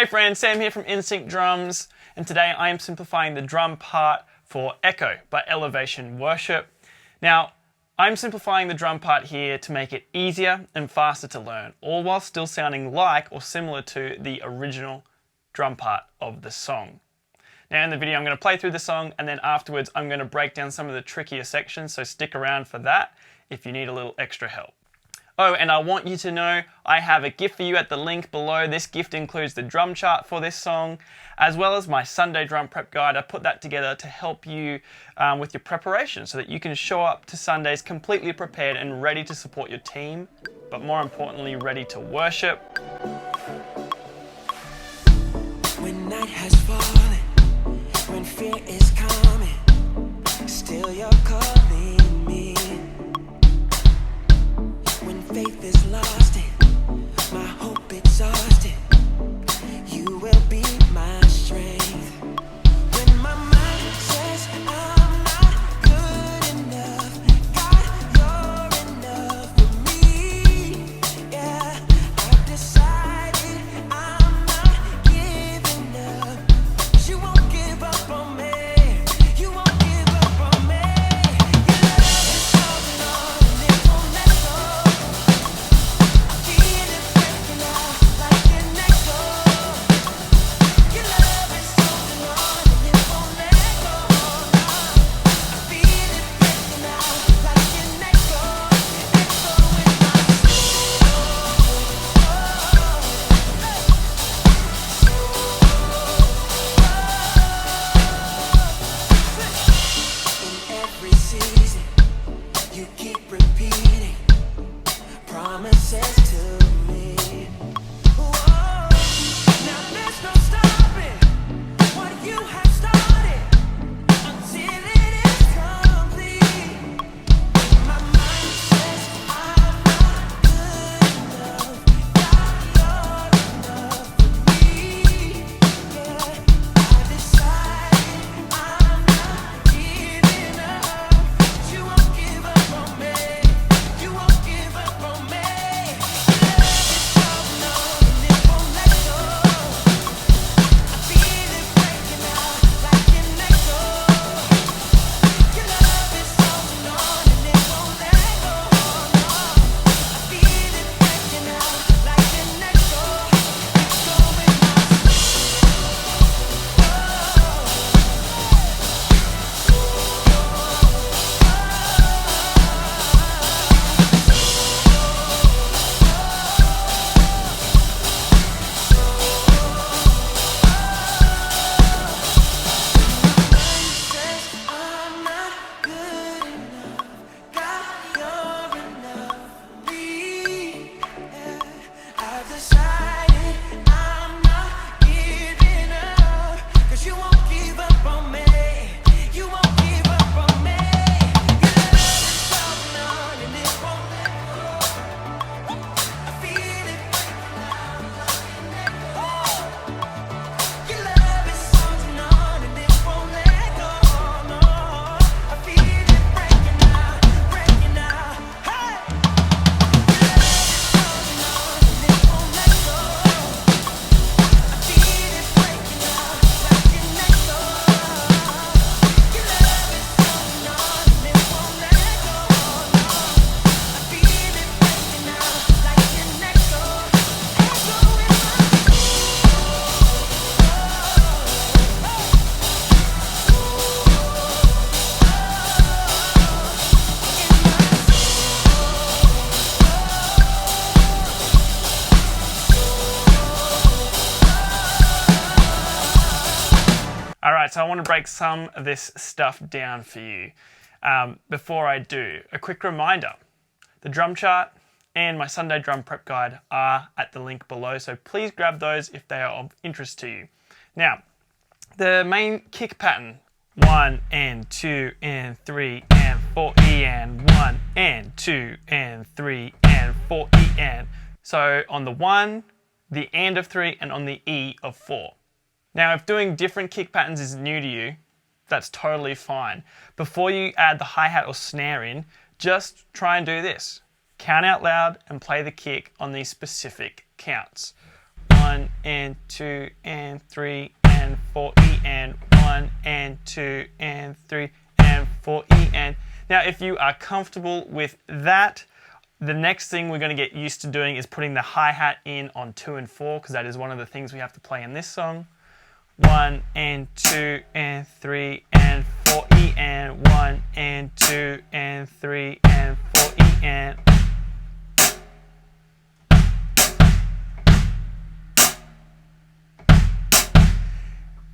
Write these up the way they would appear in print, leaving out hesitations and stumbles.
Hey friends, Sam here from Instinct Drums, and today I am simplifying the drum part for Echo by Elevation Worship. Now, I'm simplifying the drum part here to make it easier and faster to learn, all while still sounding like or similar to the original drum part of the song. Now in the video I'm going to play through the song, and then afterwards I'm going to break down some of the trickier sections, so stick around for that if you need a little extra help. Oh, and I want you to know I have a gift for you at the link below. This gift includes the drum chart for this song, as well as my Sunday drum prep guide. I put that together to help you with your preparation so that you can show up to Sundays completely prepared and ready to support your team, but more importantly, ready to worship. When night has fallen, when fear is coming, still you're calling me. When faith is lost and my hope exhausted, you will be my strength. When my mind says I'm not good enough, God, you're enough for me. Yeah, I've decided I'm not giving up, 'cause you won't give up on me. You won't give up on me. Your love is holding on and it won't let go. I feel it breaking out like an echo. Your love is holding on and it won't let go. I feel it breaking out like an echo, echo in my In every season, you keep repeating promises to me. Whoa. Now there's no stopping what you have started until it is complete. My mind says I'm not good enough. God, you're enough for me. Yeah, I decided I'm not giving up. You won't give up on me. You won't give up on me. Your love is holding on and it won't let go. I feel it breaking out like an echo. Your love is holding on and it won't let go. I feel it breaking out like an echo, echo in my says I'm not good enough. God, you're enough for me. Yeah, I've decided I'm not giving up, 'cause you won't give up on me. You won't give up on me. Your love is holding on and it won't let go. I feel it breaking out like an echo. Your love is holding on and it won't let go. No, I feel it breaking out, breaking out. Hey, your love is holding on and it won't let go. I feel it breaking out like an echo. Your love is holding on and it won't let go. No, I feel it breaking out like an echo, echo in my Alright, so I want to break some of this stuff down for you. Before I do, a quick reminder, the drum chart and my Sunday drum prep guide are at the link below, so please grab those if they are of interest to you. Now, the main kick pattern, 1 and 2 and 3 and 4 E and 1 and 2 and 3 and 4 E and. So on the 1, the and of 3, and on the E of 4. Now if doing different kick patterns is new to you, that's totally fine. Before you add the hi-hat or snare in, just try and do this. Count out loud and play the kick on these specific counts. 1, 1 and 2 and 3 and 4 E and 1 and 2 and 3 and 4 E and. Now if you are comfortable with that, the next thing we're going to get used to doing is putting the hi-hat in on 2 and 4, because that is one of the things we have to play in this song. 1 and 2 and 3 and 4 E and 1 and 2 and 3 and 4 E and.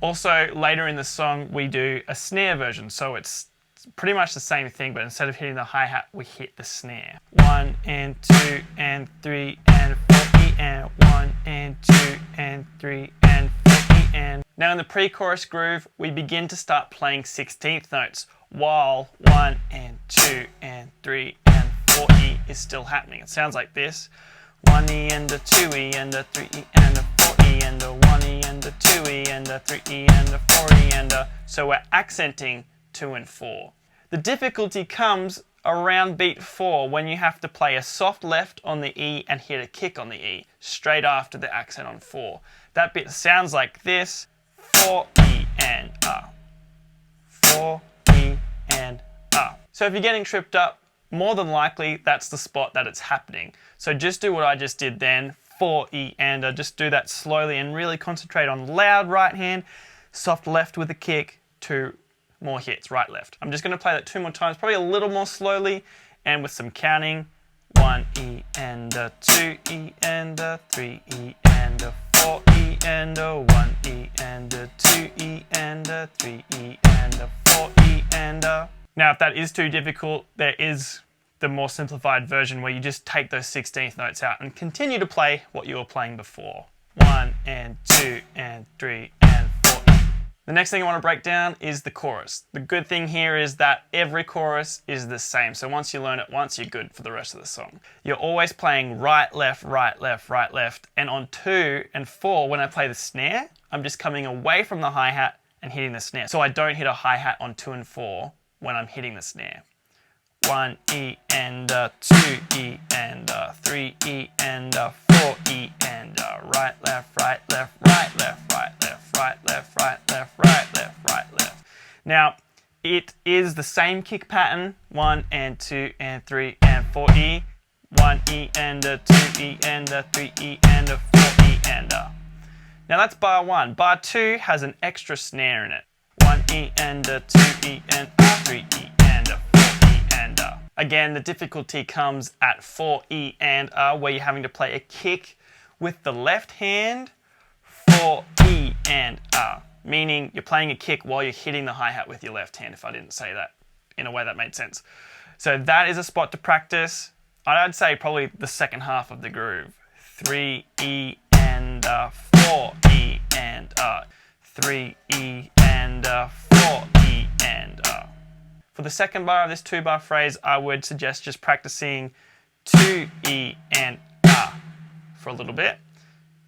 Also, later in the song, we do a snare version, so it's pretty much the same thing, but instead of hitting the hi-hat, we hit the snare. 1 and 2 and 3 and 4 E and 1 and 2 and 3 and 4 E and. Now in the pre-chorus groove, we begin to start playing 16th notes while 1 and 2 and 3 and 4 E is still happening. It sounds like this. 1 E and a 2 E and a 3 E and a 4 E and a 1 E and a 2 E and a 3 E and a 4 E and a. So we're accenting 2 and 4. The difficulty comes around beat 4 when you have to play a soft left on the E and hit a kick on the E straight after the accent on 4. That bit sounds like this. 4 E and A. 4 E and A. So if you're getting tripped up, more than likely that's the spot that it's happening. So just do what I just did then. 4 E and A. Just do that slowly and really concentrate on loud right hand, soft left with a kick, 2 more hits, right, left. I'm just going to play that 2 more times, probably a little more slowly and with some counting. 1 E and a 2 E and a 3 E and a 4 E and a 1 E and a 2 E and a 3 E and a 4 E and a. Now if that is too difficult, there is the more simplified version where you just take those 16th notes out and continue to play what you were playing before. 1 and 2 and 3 and 4 E. The next thing I want to break down is the chorus. The good thing here is that every chorus is the same. So once you learn it once, you're good for the rest of the song. You're always playing right, left, right, left, right, left. And on 2 and 4, when I play the snare, I'm just coming away from the hi-hat and hitting the snare. So I don't hit a hi-hat on 2 and 4 when I'm hitting the snare. 1 E and a 2 E and a 3 E and a 4 E and a right, left, right, left, right, left, right, left, right, left, right, left, right, left, right, left. Now, it is the same kick pattern, 1 and 2 and 3 and 4 E, 1 E and a 2 E and a 3 E and a 4 E and a. Now that's bar 1. Bar 2 has an extra snare in it. 1 E and a 2 E and a 3 E and a 4 E and a. Again, the difficulty comes at 4 E and A, where you're having to play a kick with the left hand, 4 E and A, meaning you're playing a kick while you're hitting the hi-hat with your left hand, if I didn't say that in a way that made sense. So that is a spot to practice. I'd say probably the second half of the groove. 3 E and A, 4 E and A, 3 E and A, 4 E and A. For the second bar of this 2-bar phrase, I would suggest just practicing 2 E and A for a little bit.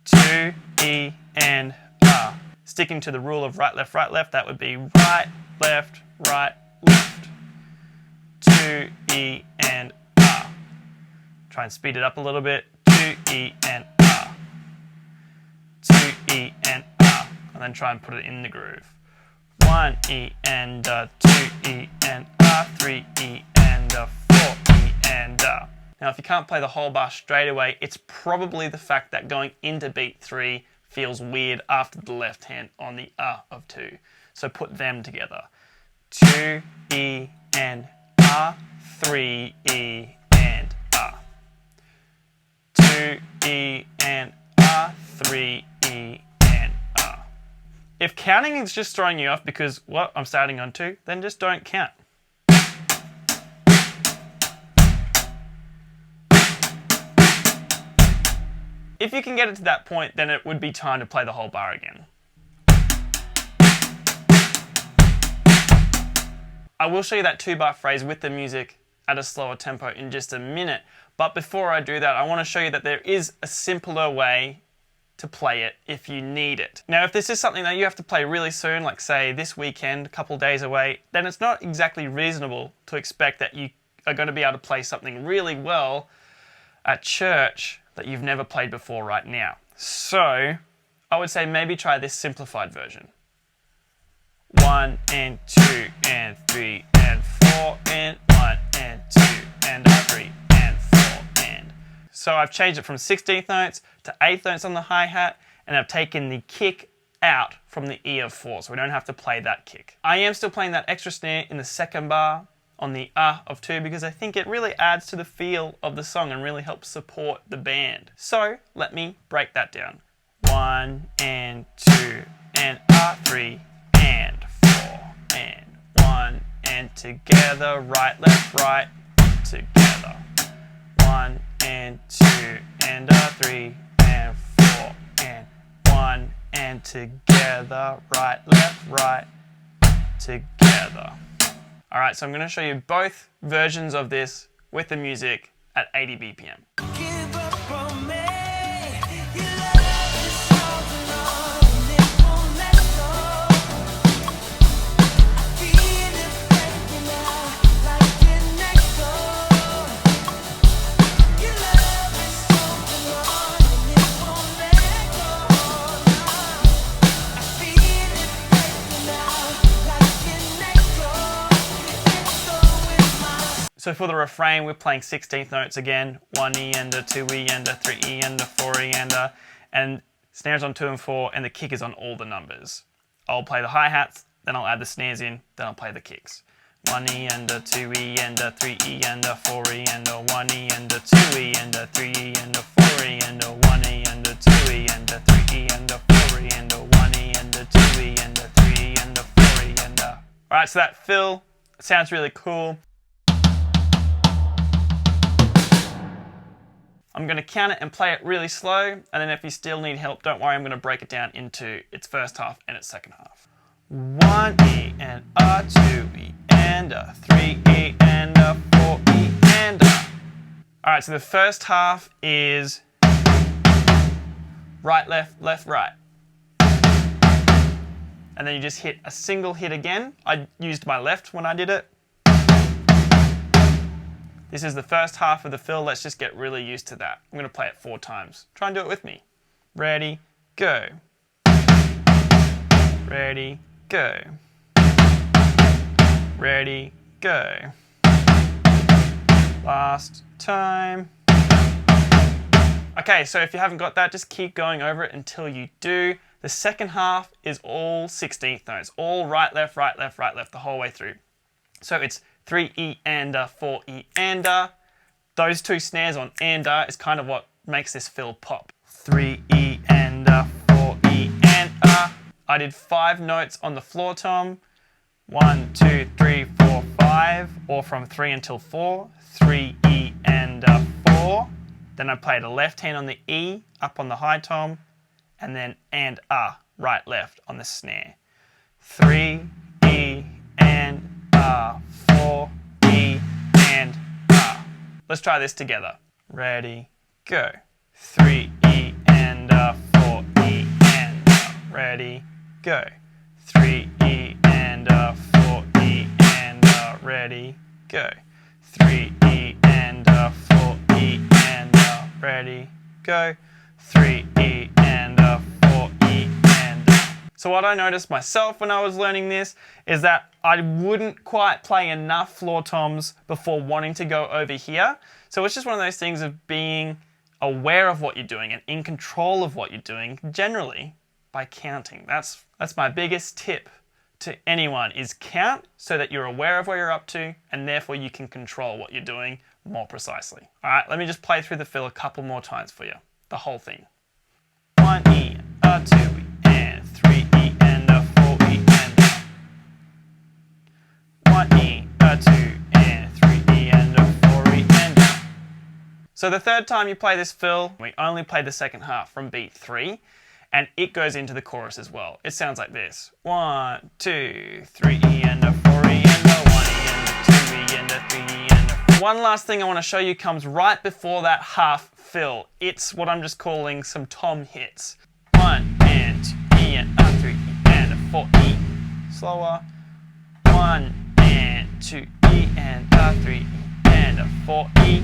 2 E and A. Sticking to the rule of right, left, that would be right, left, right, left. 2 E and A. Try and speed it up a little bit. 2 E and A. 2 E and A. And then try and put it in the groove. 1 E and a 2 E and a 3 E and a 4 E and a. Now if you can't play the whole bar straight away, it's probably the fact that going into beat 3 feels weird after the left hand on the A of 2. So put them together. 2 E and A, 3 E and A. 2 E and A, 3 E and A. If counting is just throwing you off because, well, I'm starting on 2, then just don't count. If you can get it to that point, then it would be time to play the whole bar again. I will show you that 2-bar phrase with the music at a slower tempo in just a minute, but before I do that, I want to show you that there is a simpler way to play it if you need it. Now, if this is something that you have to play really soon, like say this weekend, a couple days away, then it's not exactly reasonable to expect that you are going to be able to play something really well at church that you've never played before right now. So I would say maybe try this simplified version. 1 and 2 and 3 and 4 and 1 and 2 and 3 and 4 and. So I've changed it from 16th notes to 8th notes on the hi-hat, and I've taken the kick out from the E of 4, so we don't have to play that kick. I am still playing that extra snare in the second bar on the of 2 because I think it really adds to the feel of the song and really helps support the band. So let me break that down. 1 and 2 and 3 and 4 and 1 and together, right, left, right, together. 1 and 2 and 3 and 4 and 1 and together, right, left, right, together. All right, so I'm going to show you both versions of this with the music at 80 BPM. Give up on me. Your love is holding on and it won't let go. I feel it breaking out like an echo. Your love is holding on and it won't let go. I feel it breaking out like an echo. So for the refrain, we're playing 16th notes again. 1 E and a 2 E and a 3 E and a 4 E and snares on 2 and 4, and the kick is on all the numbers. I'll play the hi-hats, then I'll add the snares in, then I'll play the kicks. 1 E and a 2 E and a 3 E and a 4 E and a 1 E and a 2 E and a 3 E and a 4 E and a 1 E and a 2 E and a 3 E and a 4 E and a 1 E and a 2 E and a 3 E and a 4 E and a. Alright, so that fill sounds really cool. I'm going to count it and play it really slow, and then if you still need help, don't worry, I'm going to break it down into its first half and its second half. 1 E and a 2 E and a 3 E and a 4 E and a. Alright, so the first half is right, left, left, right. And then you just hit a single hit again. I used my left when I did it. This is the first half of the fill. Let's just get really used to that. I'm going to play it 4 times. Try and do it with me. Ready, go. Ready, go. Ready, go. Last time. Okay, so if you haven't got that, just keep going over it until you do. The second half is all 16th notes, all right, left, right, left, right, left, the whole way through. So it's 3 E and a, 4 E and a. Those 2 snares on and a is kind of what makes this fill pop. 3 E and a, 4 E and a. I did 5 notes on the floor tom. 1, 2, 3, 4, 5, or from 3 until 4. 3 E and a 4. Then I played a left hand on the E, up on the high tom, and then and a, right, left on the snare. 3 E and a, 4 E and a. Let's try this together. Ready, go. 3 E and a, 4 E and a. Ready, go. 3 E and a, 4 E and a. Ready, go. 3 E and a, 4 E and a. Ready, go. 3 E and a, 4 E and a. So what I noticed myself when I was learning this is that I wouldn't quite play enough floor toms before wanting to go over here. So it's just one of those things of being aware of what you're doing and in control of what you're doing generally by counting. That's my biggest tip to anyone, is count so that you're aware of where you're up to and therefore you can control what you're doing more precisely. All right, let me just play through the fill a couple more times for you. The whole thing. 1 E, a 2 E, and 3 E and a 4 E and a. 1 E, a 2 and 3 E and a 4 E and a. So the third time you play this fill, we only play the second half from beat 3, and it goes into the chorus as well. It sounds like this. 1, 2, 3 E and a 4 E and a 1 E and a 2 E and a 3 E and a. One last thing I want to show you comes right before that half fill. It's what I'm just calling some tom hits. 1 and 2 E and a 3 E and a 4 E. Slower. 1 and 2 E and a 3 E and a 4 E.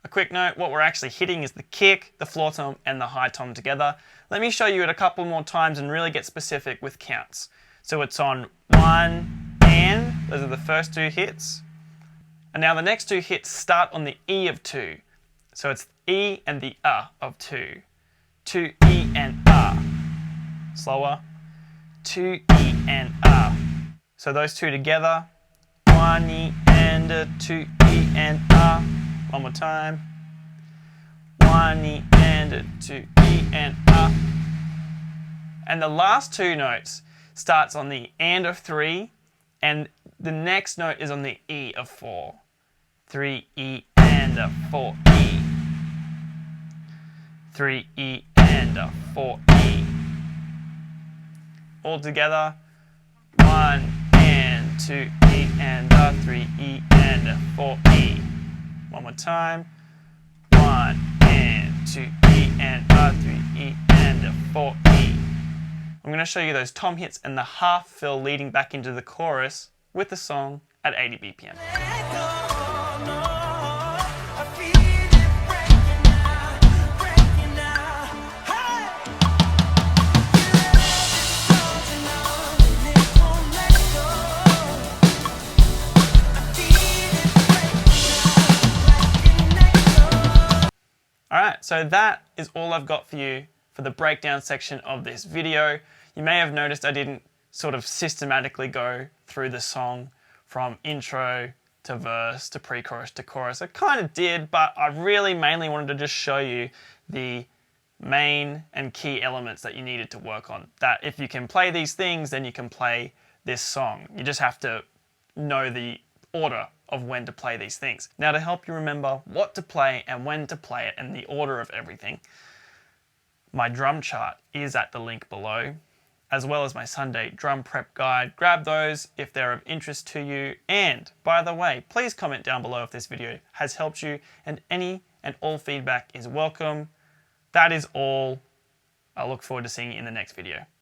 A quick note, what we're actually hitting is the kick, the floor tom, and the high tom together. Let me show you it a couple more times and really get specific with counts. So it's on 1 and, those are the first 2 hits. And now the next 2 hits start on the E of 2. So it's E and the of 2. 2 E and Slower. 2 E and So those 2 together. 1 E and 2 E and One more time. 1 E and 2 E and And the last 2 notes starts on the and of 3, and the next note is on the E of 4. 3 E and 4 E. 3 E and 4 E. All together. 1 and 2 E and 3 E and 4 E. One more time. 1 and 2 E and 3 E and 4 E. I'm going to show you those tom hits and the half fill leading back into the chorus with the song at 80 BPM. Alright, so that is all I've got for you for the breakdown section of this video. You may have noticed I didn't sort of systematically go through the song from intro to verse to pre-chorus to chorus. I kind of did, but I really mainly wanted to just show you the main and key elements that you needed to work on. That if you can play these things, then you can play this song. You just have to know the order of when to play these things. Now, to help you remember what to play and when to play it and the order of everything, my drum chart is at the link below, as well as my Sunday drum prep guide. Grab those if they're of interest to you. And by the way, please comment down below if this video has helped you, and any and all feedback is welcome. That is all. I look forward to seeing you in the next video.